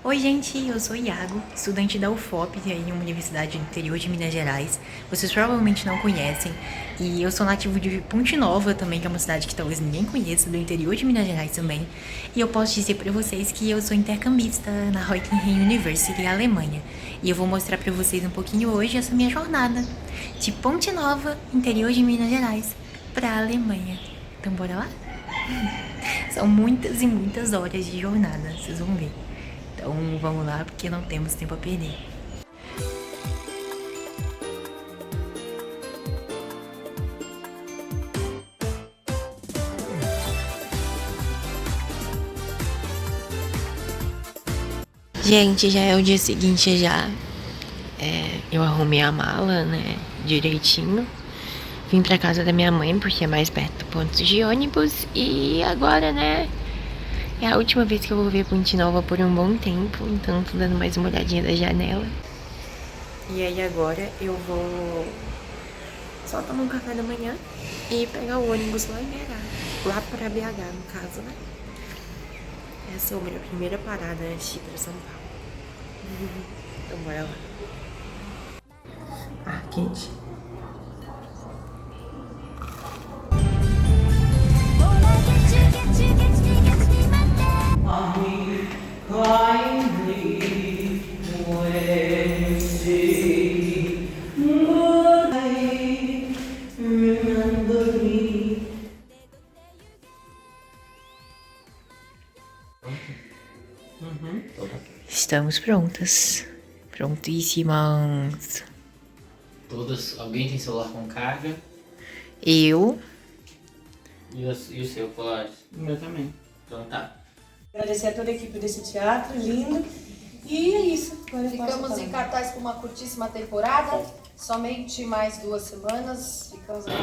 Oi gente, eu sou Iago, estudante da UFOP, em uma universidade do interior de Minas Gerais. Vocês provavelmente não conhecem. E eu sou nativo de Ponte Nova também, que é uma cidade que talvez ninguém conheça, do interior de Minas Gerais também. E eu posso dizer pra vocês que eu sou intercambista na Reutlingen University, Alemanha. E eu vou mostrar pra vocês um pouquinho hoje essa minha jornada de Ponte Nova, interior de Minas Gerais, pra Alemanha. Então bora lá? São muitas e muitas horas de jornada, vocês vão ver. Então vamos lá, porque não temos tempo a perder. Gente, já é o dia seguinte já. Eu arrumei a mala, né, direitinho. Vim pra casa da minha mãe, porque é mais perto do ponto de ônibus. E agora, né, é a última vez que eu vou ver Ponte Nova por um bom tempo. Então tô dando mais uma olhadinha da janela. E aí agora eu vou só tomar um café da manhã e pegar o ônibus lá em BH. Lá pra BH, no caso, né? Essa é a minha primeira parada antes de ir pra São Paulo. Então bora lá. Ah, quente. Estamos prontas. Prontíssimas. Todas, alguém tem celular com carga? Eu. E o seu, Colares? O meu também. Então tá. Agradecer a toda a equipe desse teatro lindo. E é isso. Agora eu passo a Ficamos em palavra. cartaz por uma curtíssima temporada, somente mais 2 semanas. Ficamos aí.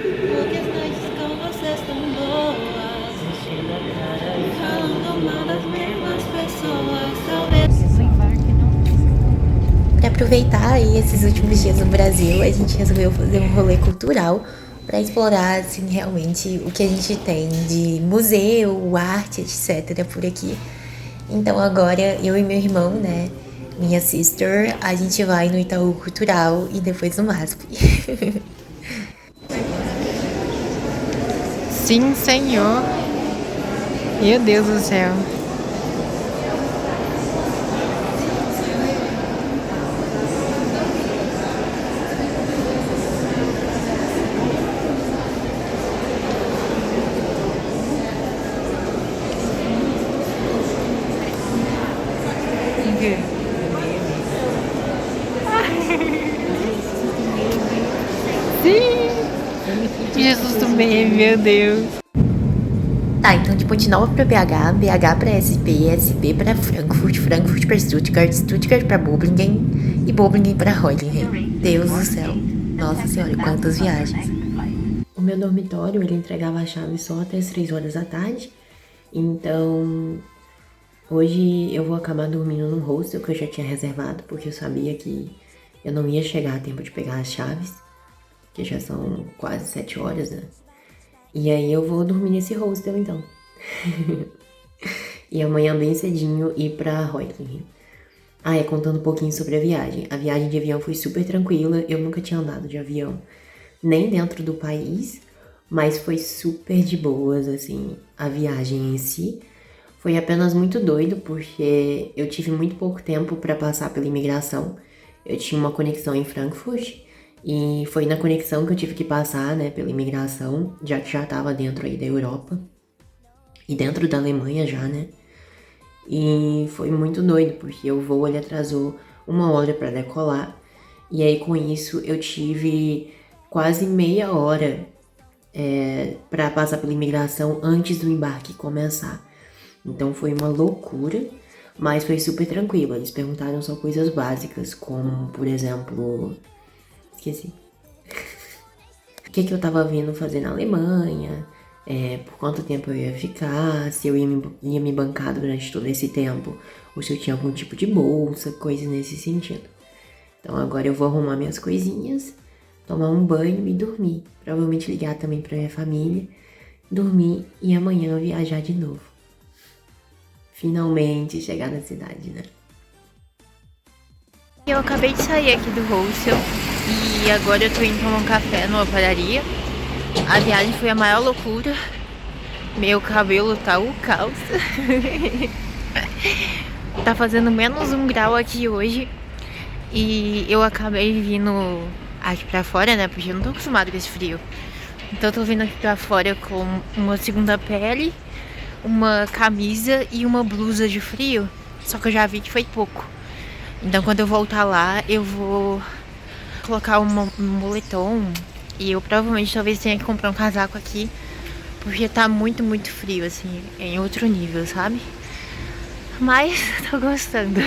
Porque as noites com vocês tão boas, falando mal das mesmas pessoas, talvez. Para aproveitar aí esses últimos dias no Brasil, a gente resolveu fazer um rolê cultural para explorar assim, realmente o que a gente tem de museu, arte, etc. por aqui. Então agora eu e meu irmão, né, minha sister, a gente vai no Itaú Cultural e depois no MASP. Sim, senhor. Meu Deus do céu. Sim! Jesus do meme, meu Deus. Tá, então de Ponte Nova pra BH, BH pra SP, SP pra Frankfurt, Frankfurt pra Stuttgart, Stuttgart pra Böblingen e Böblingen pra Reutlingen. Deus do céu. Nossa senhora, quantas viagens. O meu dormitório, ele entregava a chave só até as 3 horas da tarde. Então, hoje eu vou acabar dormindo num hostel que eu já tinha reservado, porque eu sabia que eu não ia chegar a tempo de pegar as chaves, que já são quase 7 horas, né? E aí eu vou dormir nesse hostel, então. E amanhã bem cedinho ir pra Reutlingen. Ah, contando um pouquinho sobre a viagem. A viagem de avião foi super tranquila, eu nunca tinha andado de avião, nem dentro do país, mas foi super de boas, assim, a viagem em si. Foi apenas muito doido, porque eu tive muito pouco tempo para passar pela imigração. Eu tinha uma conexão em Frankfurt, e foi na conexão que eu tive que passar, né, pela imigração, já que já tava dentro aí da Europa. E dentro da Alemanha já, né. E foi muito doido, porque o voo ele atrasou 1 hora para decolar. E aí com isso eu tive quase meia hora para passar pela imigração antes do embarque começar. Então foi uma loucura, mas foi super tranquilo. Eles perguntaram só coisas básicas, como, por exemplo... Esqueci. O que eu tava vindo fazer na Alemanha, por quanto tempo eu ia ficar, se eu ia me bancar durante todo esse tempo, ou se eu tinha algum tipo de bolsa, coisas nesse sentido. Então agora eu vou arrumar minhas coisinhas, tomar um banho e dormir. Provavelmente ligar também pra minha família dormir e amanhã viajar de novo. Finalmente chegar na cidade, né? Eu acabei de sair aqui do hostel e agora eu tô indo tomar um café numa padaria. A viagem foi a maior loucura. Meu cabelo tá o caos. Tá fazendo menos 1 grau aqui hoje. E eu acabei vindo aqui pra fora, né? Porque eu não tô acostumada com esse frio. Então eu tô vindo aqui pra fora com uma segunda pele, uma camisa e uma blusa de frio. Só que eu já vi que foi pouco. Então quando eu voltar lá, eu vou colocar um moletom. E eu provavelmente talvez tenha que comprar um casaco aqui. Porque tá muito, muito frio, assim, em outro nível, sabe? Mas tô gostando.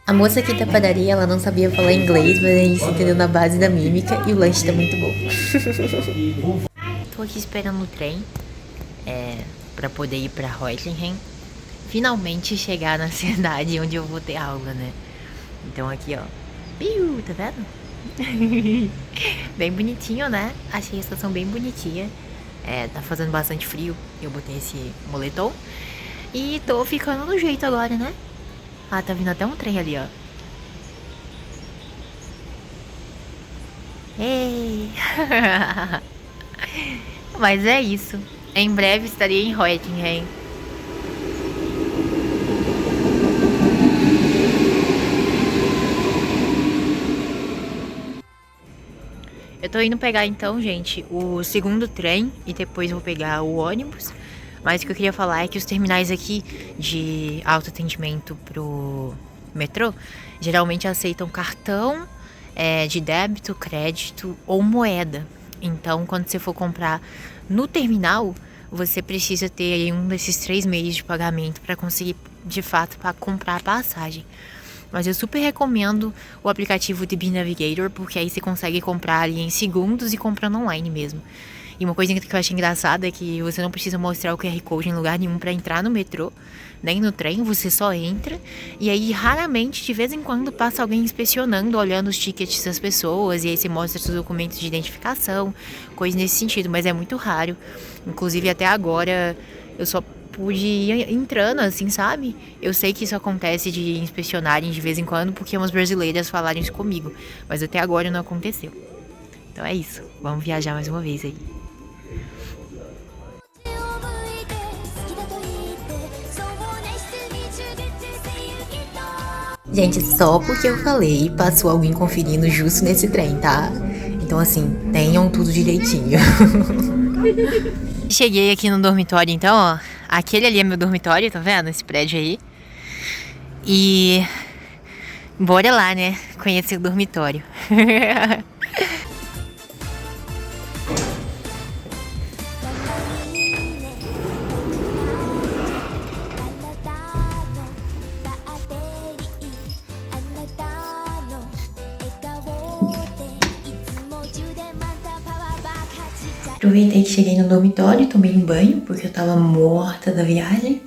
A moça aqui da padaria, ela não sabia falar inglês, mas a gente se entendeu na base da mímica e o lanche tá muito bom. Tô aqui esperando o trem pra poder ir pra Reutlingen. Finalmente chegar na cidade onde eu vou ter aula, né? Então aqui, ó. Piu, tá vendo? Bem bonitinho, né? Achei a estação bem bonitinha. Tá fazendo bastante frio. Eu botei esse moletom. E tô ficando no jeito agora, né? Ah, tá vindo até um trem ali, ó. Ei! Mas é isso. Em breve estarei em Reutlingen. Eu tô indo pegar então, gente, o segundo trem e depois vou pegar o ônibus. Mas o que eu queria falar é que os terminais aqui de autoatendimento pro metrô geralmente aceitam cartão de débito, crédito ou moeda. Então, quando você for comprar no terminal, você precisa ter aí um desses 3 meios de pagamento para conseguir, de fato, para comprar a passagem. Mas eu super recomendo o aplicativo DB Navigator, porque aí você consegue comprar ali em segundos e comprando online mesmo. E uma coisa que eu achei engraçada é que você não precisa mostrar o QR Code em lugar nenhum para entrar no metrô, nem no trem, você só entra. E aí, raramente, de vez em quando, passa alguém inspecionando, olhando os tickets das pessoas, e aí você mostra seus documentos de identificação, coisa nesse sentido, mas é muito raro. Inclusive, até agora, eu só pude ir entrando, assim, sabe? Eu sei que isso acontece de inspecionarem de vez em quando, porque umas brasileiras falaram isso comigo, mas até agora não aconteceu. Então é isso, vamos viajar mais uma vez aí. Gente, só porque eu falei, passou alguém conferindo justo nesse trem, tá? Então, assim, tenham tudo direitinho. Cheguei aqui no dormitório, então, ó. Aquele ali é meu dormitório, tá vendo? Esse prédio aí. E bora lá, né? Conhecer o dormitório. Aproveitei que cheguei no dormitório, tomei um banho, porque eu tava morta da viagem.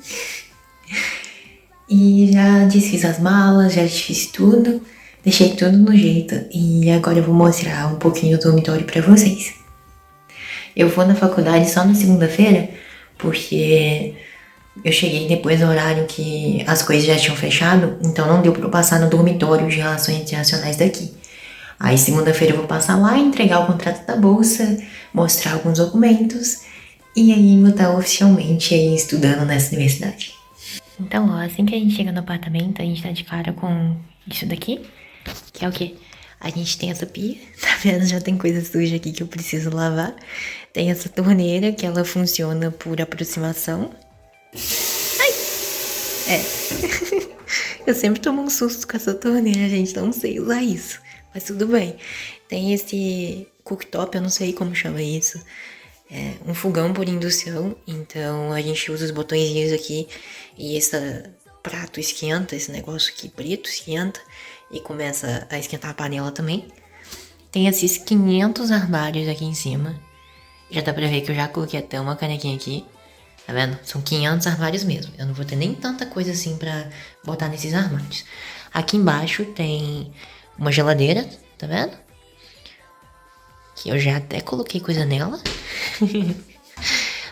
E já desfiz as malas, já desfiz tudo, deixei tudo no jeito. E agora eu vou mostrar um pouquinho do dormitório pra vocês. Eu vou na faculdade só na segunda-feira, porque eu cheguei depois do horário que as coisas já tinham fechado, então não deu pra eu passar no dormitório de relações internacionais daqui. Aí segunda-feira eu vou passar lá, entregar o contrato da bolsa, mostrar alguns documentos e aí vou estar oficialmente aí estudando nessa universidade. Então, ó, assim que a gente chega no apartamento, a gente tá de cara com isso daqui, que é o quê? A gente tem essa pia, tá vendo? Já tem coisa suja aqui que eu preciso lavar. Tem essa torneira, que ela funciona por aproximação. Ai! Eu sempre tomo um susto com essa torneira, gente, não sei usar isso. Mas tudo bem. Tem esse cooktop, eu não sei como chama isso. É um fogão por indução. Então a gente usa os botõezinhos aqui. E esse prato esquenta, esse negócio aqui preto esquenta. E começa a esquentar a panela também. Tem esses 500 armários aqui em cima. Já dá pra ver que eu já coloquei até uma canequinha aqui. Tá vendo? São 500 armários mesmo. Eu não vou ter nem tanta coisa assim pra botar nesses armários. Aqui embaixo tem uma geladeira, tá vendo? que eu já até coloquei coisa nela.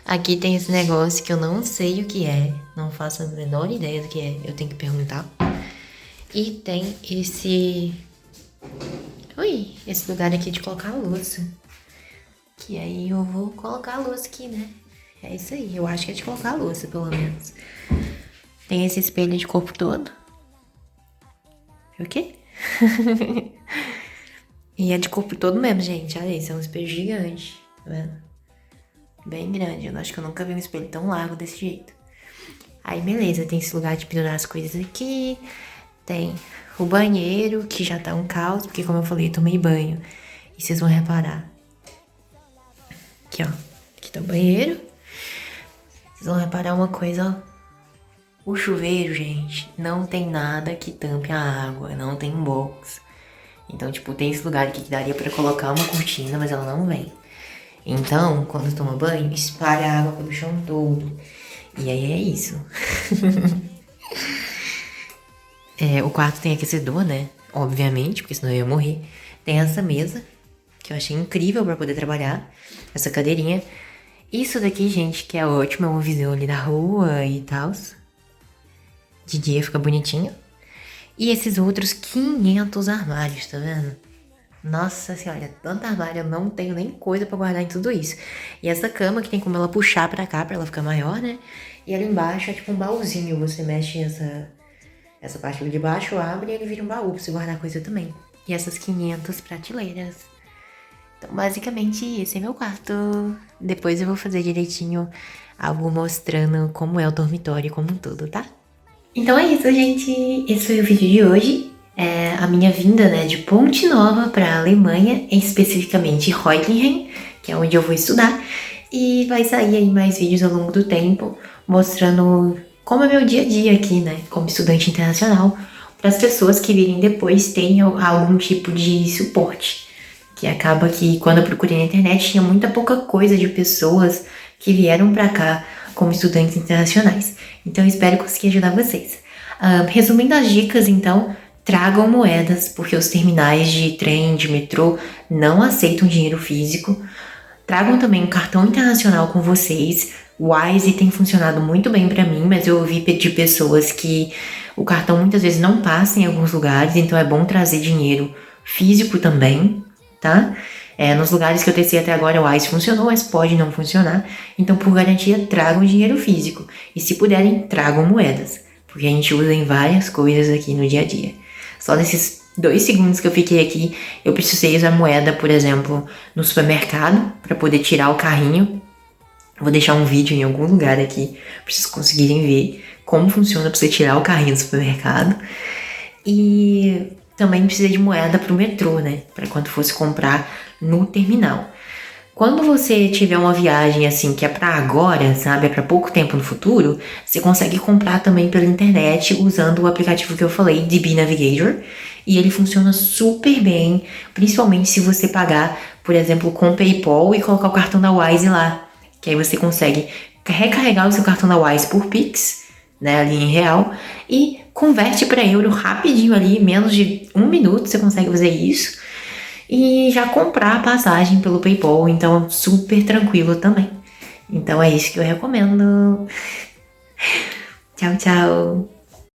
Aqui tem esse negócio que eu não sei o que é, não faço a menor ideia do que é, eu tenho que perguntar. E tem esse lugar aqui de colocar a louça. Que aí eu vou colocar a louça aqui, né? É isso aí, eu acho que é de colocar a louça, pelo menos. Tem esse espelho de corpo todo. O quê? E é de corpo todo mesmo, gente. Olha isso, é um espelho gigante, tá vendo? Bem grande, eu acho que eu nunca vi um espelho tão largo desse jeito. Aí beleza, tem esse lugar de pendurar as coisas aqui. Tem o banheiro, que já tá um caos, porque como eu falei, eu tomei banho. E vocês vão reparar. Aqui, ó. Aqui tá o banheiro. Vocês vão reparar uma coisa, ó. O chuveiro, gente, não tem nada que tampe a água, não tem um box. Então, tipo, tem esse lugar aqui que daria pra colocar uma cortina, mas ela não vem. Então, quando toma banho, espalha a água pelo chão todo. E aí é isso. O quarto tem aquecedor, né? Obviamente, porque senão eu ia morrer. Tem essa mesa, que eu achei incrível pra poder trabalhar. Essa cadeirinha. Isso daqui, gente, que é ótimo, é uma visão ali da rua e tal. De dia fica bonitinho. E esses outros 500 armários, tá vendo? Nossa senhora, tanto armário, eu não tenho nem coisa pra guardar em tudo isso. E essa cama que tem como ela puxar pra cá, pra ela ficar maior, né? E ali embaixo é tipo um baúzinho, você mexe essa parte ali de baixo, abre e ele vira um baú pra você guardar coisa também. E essas 500 prateleiras. Então, basicamente, esse é meu quarto. Depois eu vou fazer direitinho algo mostrando como é o dormitório como um todo, tá? Então é isso, gente. Esse foi o vídeo de hoje. É a minha vinda, né, de Ponte Nova para a Alemanha, especificamente Reutlingen, que é onde eu vou estudar. E vai sair aí mais vídeos ao longo do tempo, mostrando como é meu dia a dia aqui, né, como estudante internacional, para as pessoas que virem depois terem algum tipo de suporte. Que acaba que quando eu procurei na internet tinha muita pouca coisa de pessoas que vieram para cá como estudantes internacionais. Então eu espero conseguir ajudar vocês. Resumindo as dicas, então, tragam moedas, porque os terminais de trem, de metrô não aceitam dinheiro físico. Tragam também um cartão internacional com vocês. O Wise tem funcionado muito bem pra mim, mas eu ouvi de pessoas que o cartão muitas vezes não passa em alguns lugares, então é bom trazer dinheiro físico também, tá? Nos lugares que eu testei até agora, o Wise funcionou, mas pode não funcionar. Então, por garantia, tragam dinheiro físico. E se puderem, tragam moedas, porque a gente usa em várias coisas aqui no dia a dia. Só nesses 2 segundos que eu fiquei aqui, eu precisei usar moeda, por exemplo, no supermercado, para poder tirar o carrinho. Vou deixar um vídeo em algum lugar aqui, para vocês conseguirem ver como funciona para você tirar o carrinho do supermercado. E também precisei de moeda para o metrô, né? Para quando fosse comprar no terminal. Quando você tiver uma viagem assim que é para agora, sabe, é para pouco tempo no futuro, você consegue comprar também pela internet usando o aplicativo que eu falei, DB Navigator, e ele funciona super bem, principalmente se você pagar, por exemplo, com o PayPal e colocar o cartão da Wise lá, que aí você consegue recarregar o seu cartão da Wise por Pix, né, ali em real, e converte para euro rapidinho ali, menos de 1 minuto você consegue fazer isso. E já comprar a passagem pelo PayPal, então super tranquilo também. Então é isso que eu recomendo. Tchau, tchau!